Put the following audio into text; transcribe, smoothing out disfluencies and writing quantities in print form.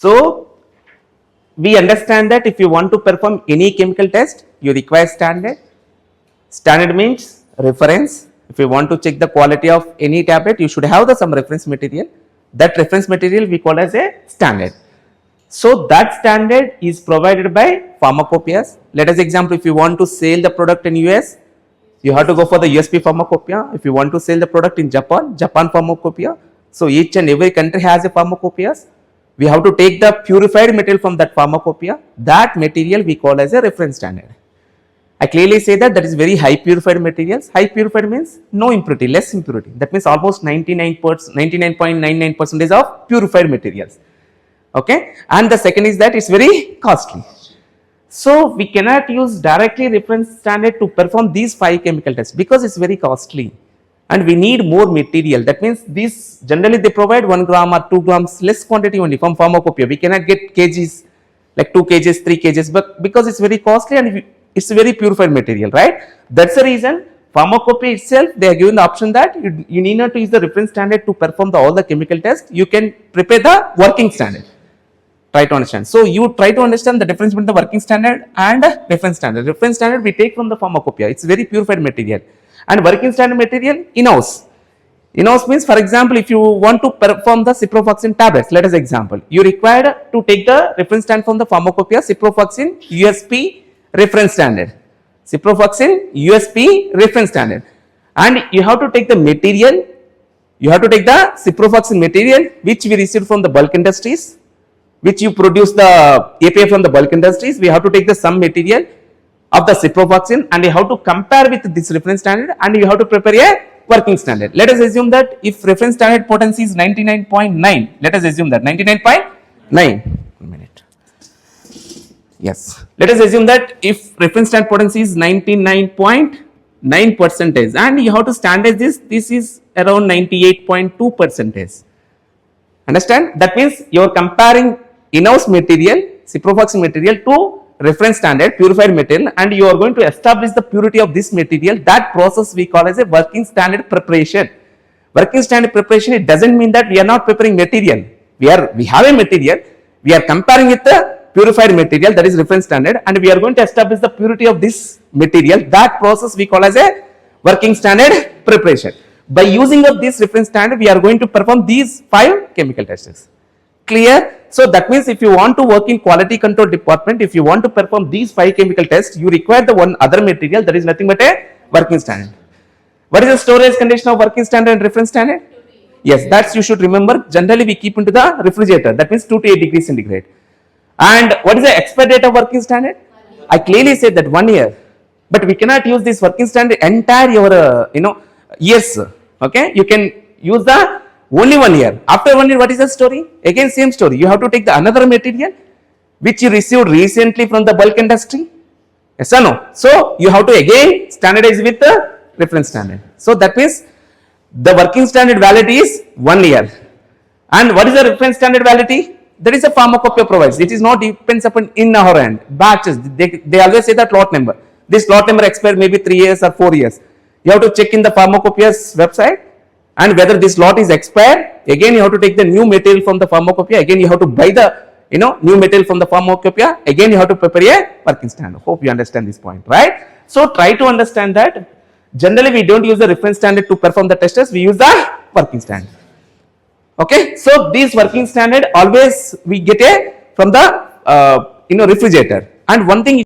So we understand that if you want to perform any chemical test, you require standard. Standard means reference. If you want to check the quality of any tablet, you should have some reference material. That reference material we call as a standard. So that standard is provided by pharmacopoeias. Let us example, if you want to sell the product in US, you have to go for the USP pharmacopoeia. If you want to sell the product in Japan, Japan pharmacopoeia. So each and every country has a pharmacopoeias. We have to take the purified material from that pharmacopoeia. That material we call as a reference standard. I clearly say that is very high purified materials. High purified means no impurity, less impurity. That means almost 99.99% of purified materials. Okay, and the second is that it's very costly. So we cannot use directly reference standard to perform these 5 chemical tests because it's very costly, and we need more material. That means this generally they provide 1 gram or 2 grams less quantity only from pharmacopoeia. We cannot get kgs like 2 kgs, 3 kgs, but because it's very costly and it's a very purified material, right? That's the reason pharmacopoeia itself they are given the option that you need not to use the reference standard to perform all the chemical tests. You can prepare the working standard. Try to understand. So you try to understand the difference between the working standard and reference standard. Reference standard we take from the pharmacopoeia. It's very purified material, and working standard material in-house. In-house means, for example, if you want to perform the ciprofloxacin tablets, let us example, you required to take the reference standard from the pharmacopoeia, ciprofloxacin USP reference standard. Ciprofloxacin USP reference standard, and you have to take the material. You have to take the ciprofloxacin material which we received from the bulk industries, which you produce the API from the bulk industries. We have to take the some material of the ciprofloxacin and you have to compare with this reference standard, and you have to prepare a working standard. Let us assume that if reference standard potency is 99.9, let us assume that 99.9. Yes, let us assume that if reference standard potency is 99.9% and you have to standardize this is around 98.2%. Understand? That means you are comparing in-house material, ciprofloxacin material to reference standard purified material, and you are going to establish the purity of this material. That process we call as a working standard preparation. Working standard preparation, it doesn't mean that we are not preparing material. We have a material, we are comparing with the purified material, that is reference standard, and we are going to establish the purity of this material. That process we call as a working standard preparation. By using of this reference standard, we are going to perform these 5 chemical tests. Clear? So that means if you want to work in quality control department, if you want to perform these 5 chemical tests, you require the one other material, that is nothing but a working standard. What is the storage condition of working standard and reference standard? Yes, that's you should remember. Generally we keep into the refrigerator, that means 2 to 8 degrees centigrade. And what is the expiry date of working standard? I clearly said that 1 year, but we cannot use this working standard entire your years. Okay, you can use the only 1 year. After 1 year, what is the story? Again same story. You have to take the another material which you received recently from the bulk industry. Yes or no? So you have to again standardize with the reference standard. So that means the working standard validity is 1 year. And what is the reference standard validity? That is a pharmacopoeia provides. It is not depends upon in our hand. Batches. They always say that lot number. This lot number expired maybe 3 years or 4 years. You have to check in the pharmacopoeia's website, and whether this lot is expired. Again you have to take the new material from the pharmacopoeia. Again you have to buy the new material from the pharmacopoeia. Again you have to prepare a working standard. Hope you understand this point, right? So try to understand that generally we don't use the reference standard to perform the tests. We use the working standard. Okay, so this working standard always we get from the refrigerator. And one thing